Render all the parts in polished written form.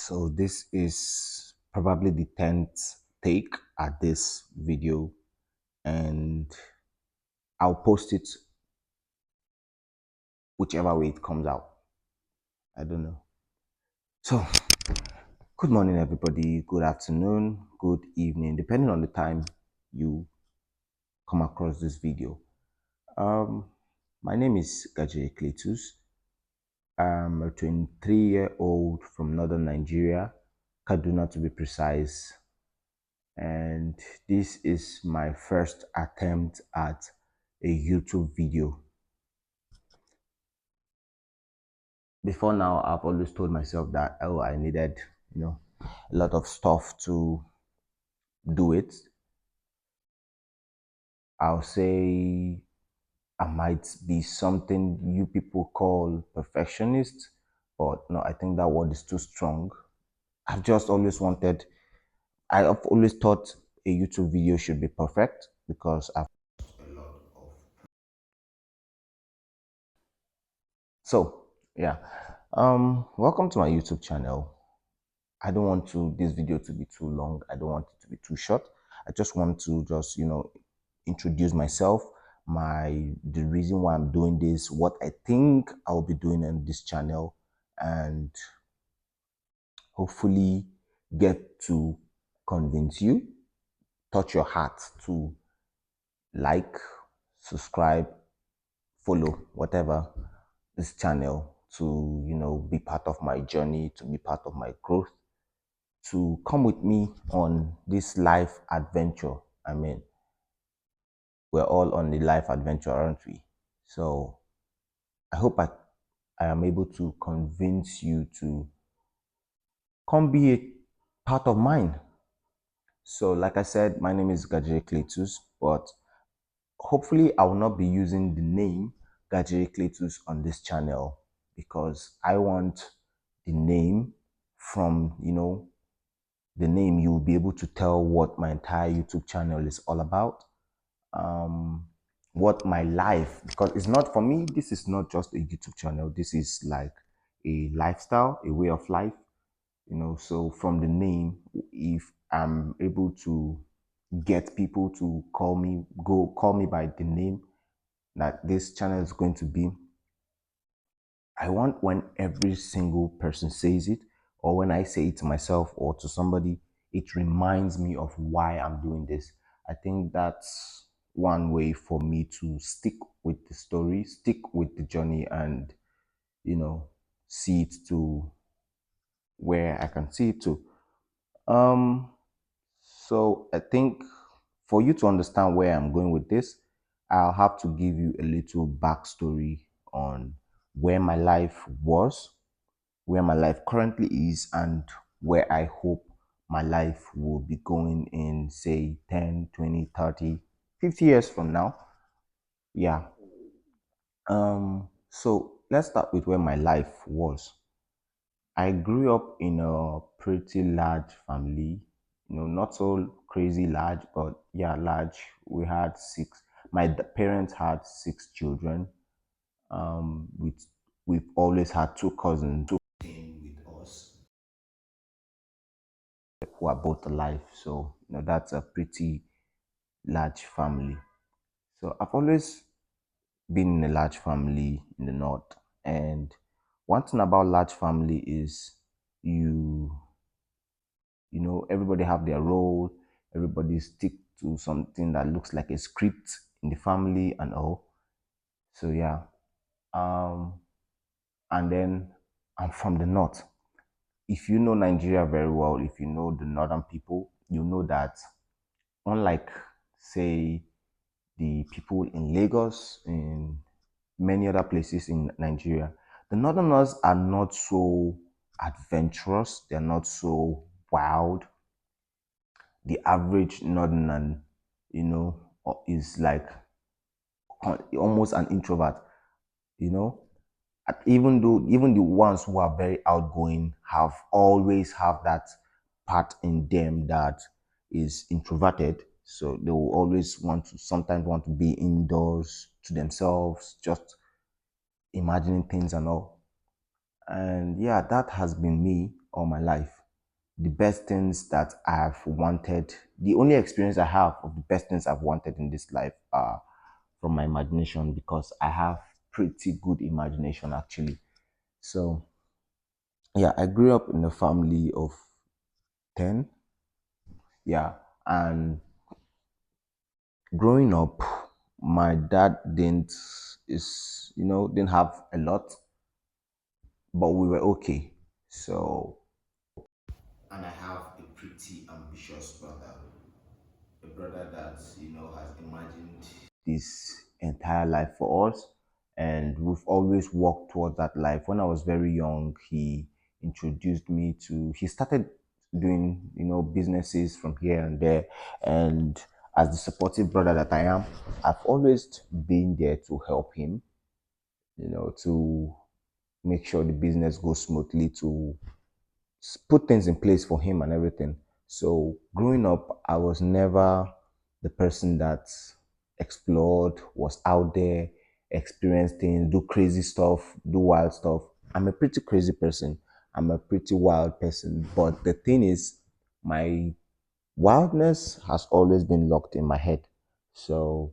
So this is probably the 10th take at this video, and I'll post it whichever way it comes out. I don't know. So good morning everybody, good afternoon, good evening, depending on the time you come across this video. My name is Gaje Cletus. I'm a 23-year-old from northern Nigeria, Kaduna to be precise, and this is my first attempt at a YouTube video. Before now, I've always told myself that I needed, a lot of stuff to do it. I'll say I might be something you people call perfectionist, but no, I think that word is too strong. I've just always wanted, I've always thought a YouTube video should be perfect because I've a lot of. So yeah, welcome to my YouTube channel. I don't want this video to be too long. I don't want it to be too short. I just want to just, introduce myself, the reason why I'm doing this, what I think I'll be doing on this channel, and hopefully get to convince you, touch your heart to like, subscribe, follow, whatever, this channel to, be part of my journey, to be part of my growth, to come with me on this life adventure. I mean, we're all on the life adventure, aren't we? So I hope I am able to convince you to come be a part of mine. So like I said, my name is Gajere Cletus, but hopefully I will not be using the name Gajere Cletus on this channel because I want the name from, the name, you'll be able to tell what my entire YouTube channel is all about. What my life, because it's not, for me, this is not just a YouTube channel. This is like a lifestyle, a way of life, so from the name, if I'm able to get people to call me by the name that this channel is going to be, I want when every single person says it, or when I say it to myself or to somebody, it reminds me of why I'm doing this. I think that's one way for me to stick with the story, stick with the journey, and, see it to where I can see it to. So I think for you to understand where I'm going with this, I'll have to give you a little backstory on where my life was, where my life currently is, and where I hope my life will be going in, say, 10, 20, 30, 50 years from now. Yeah. So let's start with where my life was. I grew up in a pretty large family, not so crazy large, but yeah, large. We had six, my parents had six children. We've always had two cousins with us who are both alive. So, that's a pretty large family. So I've always been in a large family in the north. And one thing about large family is you everybody have their role, everybody stick to something that looks like a script in the family and all. So yeah, and then I'm from the north. If you know Nigeria very well, if you know the northern people, you know that unlike, say, the people in Lagos, in many other places in Nigeria, the northerners are not so adventurous, they're not so wild. The average northerner, is like almost an introvert, you know. Even though even the ones who are very outgoing have always have that part in them that is introverted. So they will always sometimes want to be indoors to themselves, just imagining things and all. And yeah, that has been me all my life. the best things that I've wanted, the only experience I have of the best things I've wanted in this life are from my imagination, because I have pretty good imagination actually. So yeah, I grew up in a family of 10. Yeah. And growing up, my dad didn't have a lot, but we were okay. So, and I have a pretty ambitious brother, a brother that has imagined this entire life for us, and we've always worked towards that life. When I was very young, he started doing businesses from here and there, and as the supportive brother that I am, I've always been there to help him, to make sure the business goes smoothly, to put things in place for him and everything. So growing up, I was never the person that explored, was out there, experienced things, do crazy stuff, do wild stuff. I'm a pretty crazy person. I'm a pretty wild person. But the thing is, my wildness has always been locked in my head. So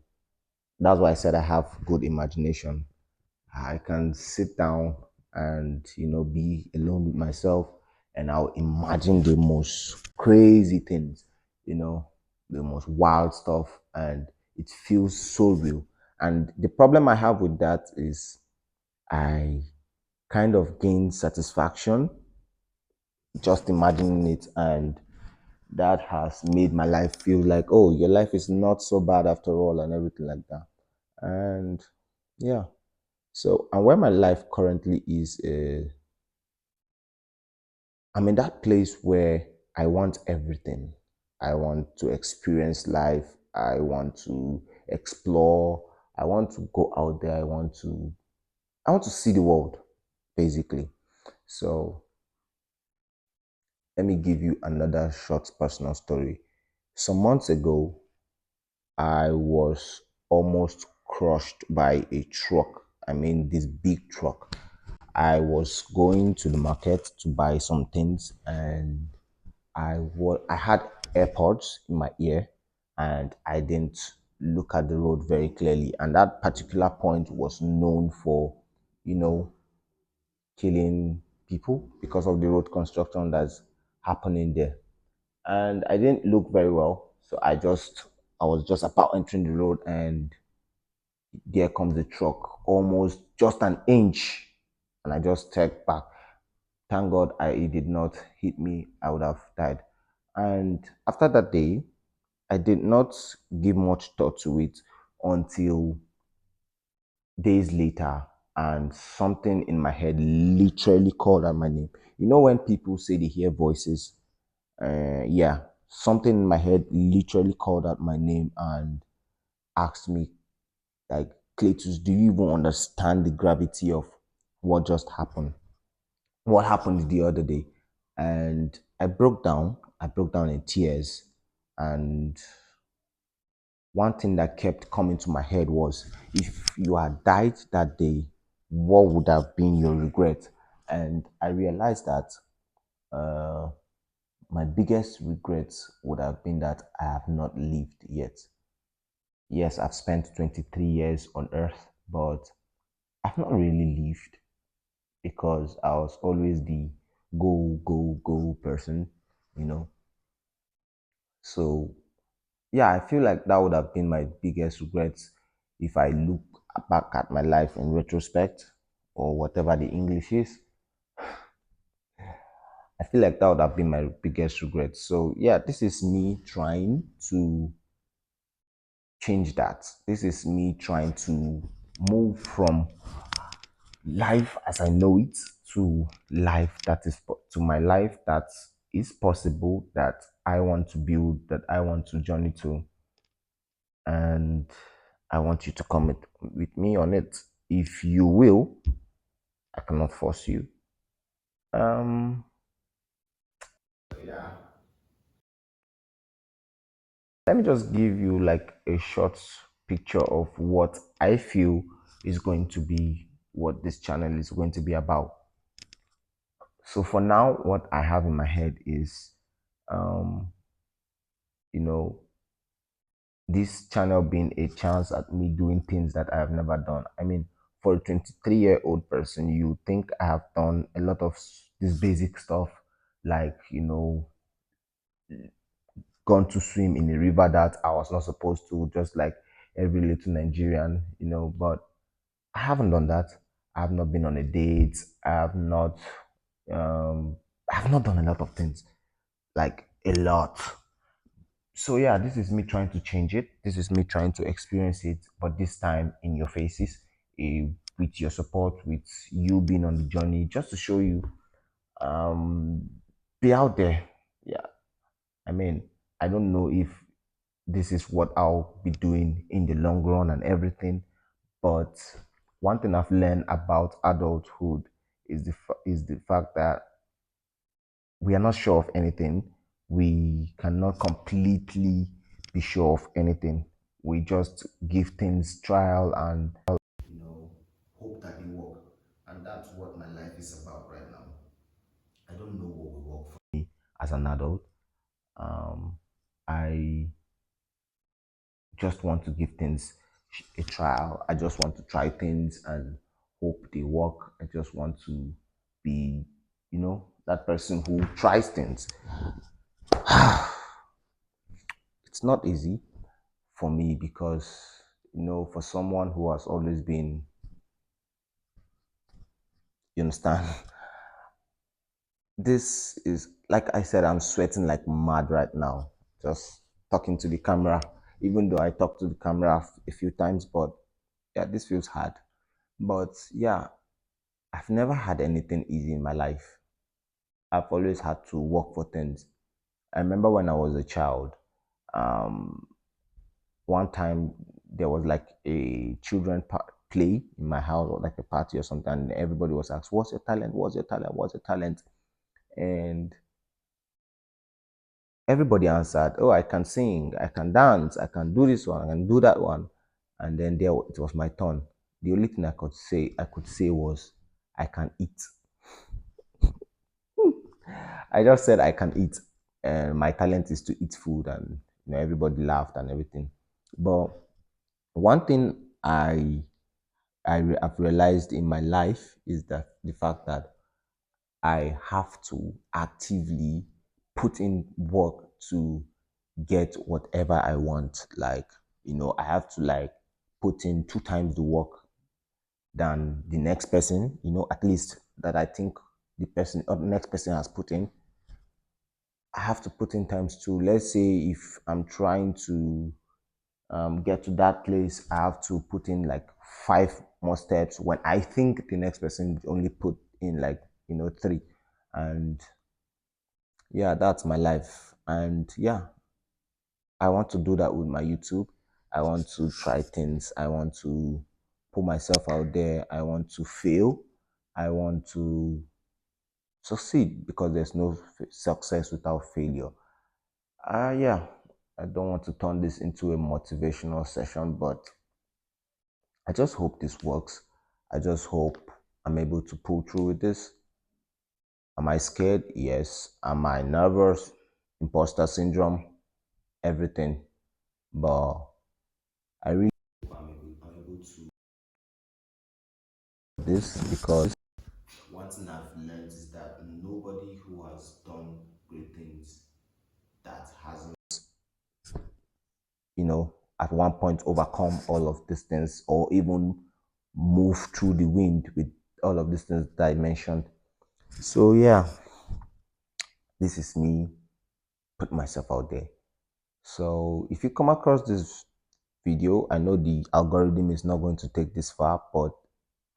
that's why I said I have good imagination. I can sit down and be alone with myself, and I'll imagine the most crazy things, you know, the most wild stuff, and it feels so real. And the problem I have with that is I kind of gain satisfaction just imagining it, and that has made my life feel like, oh, your life is not so bad after all, and everything like that. And yeah. So, and where my life currently is, I'm in that place where I want everything. I want to experience life. I want to explore. I want to go out there. I want to see the world, basically. So, let me give you another short personal story. Some months ago, I was almost crushed by a truck. I mean, this big truck. I was going to the market to buy some things, and I had AirPods in my ear, and I didn't look at the road very clearly. And that particular point was known for, you know, killing people because of the road construction that's happening there. And I didn't look very well, so I was just about entering the road, and there comes the truck, almost just an inch, and I just stepped back. Thank God it did not hit me. I would have died. And after that day, I did not give much thought to it until days later, and something in my head literally called out my name. You know when people say they hear voices? Yeah, something in my head literally called out my name and asked me, like, Cletus, do you even understand the gravity of what just happened? What happened the other day? And I broke down. I broke down in tears. And one thing that kept coming to my head was, if you had died that day, what would have been your regret? And I realized that uh, my biggest regret would have been that I have not lived yet. Yes, I've spent 23 years on earth, but I've not really lived, because I was always the go, go, go person, you know. So, yeah, I feel like that would have been my biggest regret if I look back at my life in retrospect, or whatever the English is. I feel like that would have been my biggest regret. So, yeah, this is me trying to change that. This is me trying to move from life as I know it to life that is to my life that is possible, that I want to build, that I want to journey to, and I want you to come with me on it. If you will, I cannot force you. Um, Let me just give you like a short picture of what I feel is going to be what this channel is going to be about. So for now, what I have in my head is um, you know, this channel being a chance at me doing things that I have never done. I mean, for a 23-year-old person, you think I have done a lot of this basic stuff, like, gone to swim in a river that I was not supposed to, just like every little Nigerian, but I haven't done that. I have not been on a date. Um, I have not done a lot of things, like a lot. So yeah, this is me trying to change it. This is me trying to experience it, but this time in your faces, with your support, with you being on the journey, just to show you, um, be out there. Yeah, I mean, I don't know if this is what I'll be doing in the long run and everything, but one thing I've learned about adulthood is the fact that we are not sure of anything. We cannot completely be sure of anything. We just give things trial and hope that they work. And that's what my life is about right now. I don't know what will work for me as an adult. I just want to give things a trial. I just want to try things and hope they work. I just want to be, that person who tries things. It's not easy for me because, for someone who has always been, you understand, this is, like I said, I'm sweating like mad right now, just talking to the camera, even though I talked to the camera a few times, but yeah, this feels hard. But yeah, I've never had anything easy in my life. I've always had to work for things. I remember when I was a child, um, one time there was like a play in my house, or like a party or something, and everybody was asked, "What's your talent? What's your talent? What's your talent?" And everybody answered, "Oh, I can sing, I can dance, I can do this one, I can do that one." And then there it was my turn. The only thing I could say was, "I can eat." I just said I can eat, and my talent is to eat food, and everybody laughed and everything. But one thing I've realized in my life is that the fact that I have to actively put in work to get whatever I want. Like, I have to like put in two times the work than the next person, at least that I think the person or the next person has put in. I have to put in times two. Let's say if I'm trying to get to that place, I have to put in like five more steps when I think the next person only put in like, three. And yeah, that's my life. And yeah, I want to do that with my YouTube. I want to try things. I want to put myself out there. I want to fail. I want to succeed because there's no success without failure. Yeah, I don't want to turn this into a motivational session, but I just hope this works. I just hope I'm able to pull through with this. Am I scared? Yes. Am I nervous? Imposter syndrome? Everything. But I really hope I'm able to do this because one thing I've learned is that nobody who has done great things that hasn't, at one point overcome all of these things or even move through the wind with all of these things that I mentioned. So yeah, this is me put myself out there. So if you come across this video, I know the algorithm is not going to take this far, but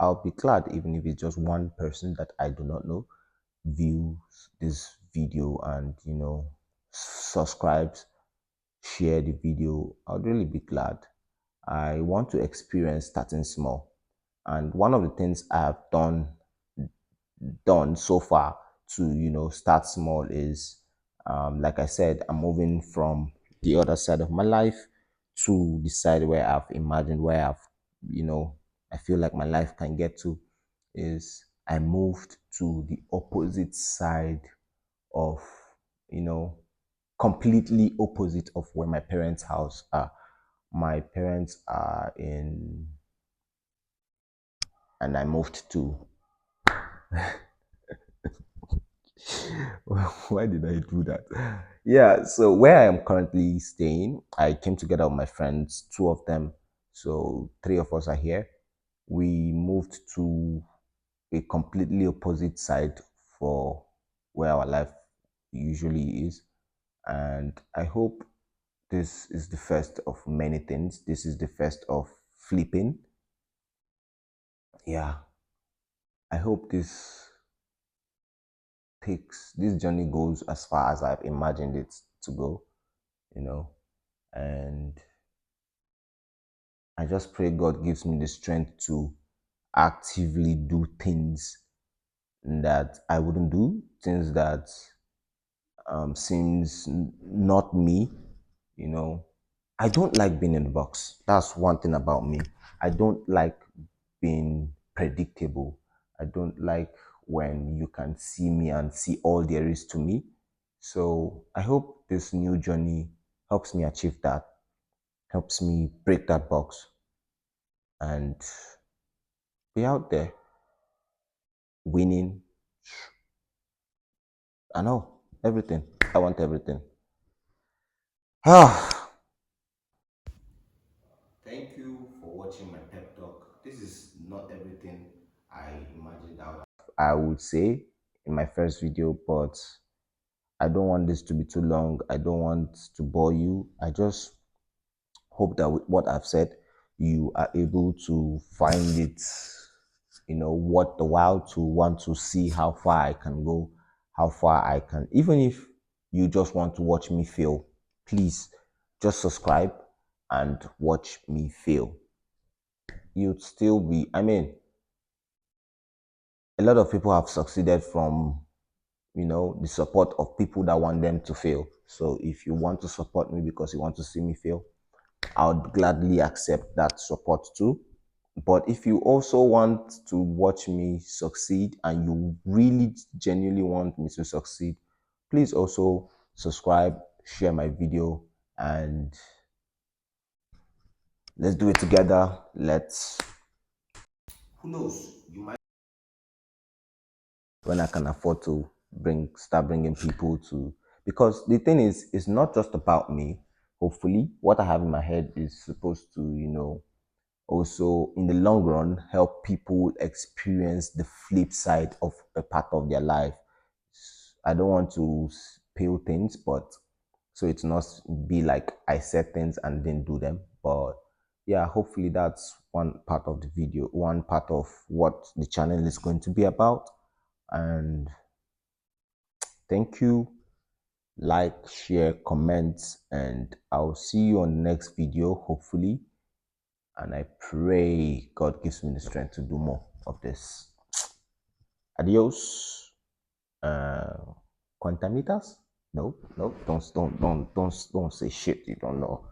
I'll be glad even if it's just one person that I do not know views this video and subscribes, share the video. I'd really be glad. I want to experience starting small. And one of the things I've done so far to start small is, like I said, I'm moving from the other side of my life to the side where I've imagined, where you know I feel like my life can get to. Is I moved to the opposite side of, you know completely opposite of where my parents' house are. My parents are in, and I moved to. Why did I do that? Yeah, so where I am currently staying, I came together with my friends, two of them. So three of us are here. We moved to a completely opposite side for where our life usually is. And I hope this is the first of many things. This is the first of flipping. Yeah, I hope this journey goes as far as I've imagined it to go, you know. And I just pray God gives me the strength to actively do things that I wouldn't do, things that seems not me, you know. I don't like being in the box. That's one thing about me. I don't like being predictable. I don't like when you can see me and see all there is to me. So I hope this new journey helps me achieve that, helps me break that box and be out there winning. I know everything. I want everything. Ah. Thank you for watching my pep talk. This is not everything I imagined I would say in my first video, but I don't want this to be too long. I don't want to bore you. I just hope that with what I've said, you are able to find it, worth the while to want to see how far I can go, how far I can. Even if you just want to watch me fail, please just subscribe and watch me fail. You'd still be, I mean, a lot of people have succeeded from, the support of people that want them to fail. So if you want to support me because you want to see me fail, I would gladly accept that support too. But if you also want to watch me succeed and you really genuinely want me to succeed, please also subscribe, share my video, and let's do it together. Who knows? You might, when I can afford to start bringing people to, because the thing is, it's not just about me. Hopefully, what I have in my head is supposed to, also in the long run help people experience the flip side of a part of their life. I don't want to spill things, but so it's not be like I said things and didn't do them. But yeah, hopefully that's one part of the video, one part of what the channel is going to be about. And thank you. Like, share, comment, and I'll see you on the next video, hopefully. And I pray God gives me the strength to do more of this. Adios. Quantameters? No, don't say shit you don't know.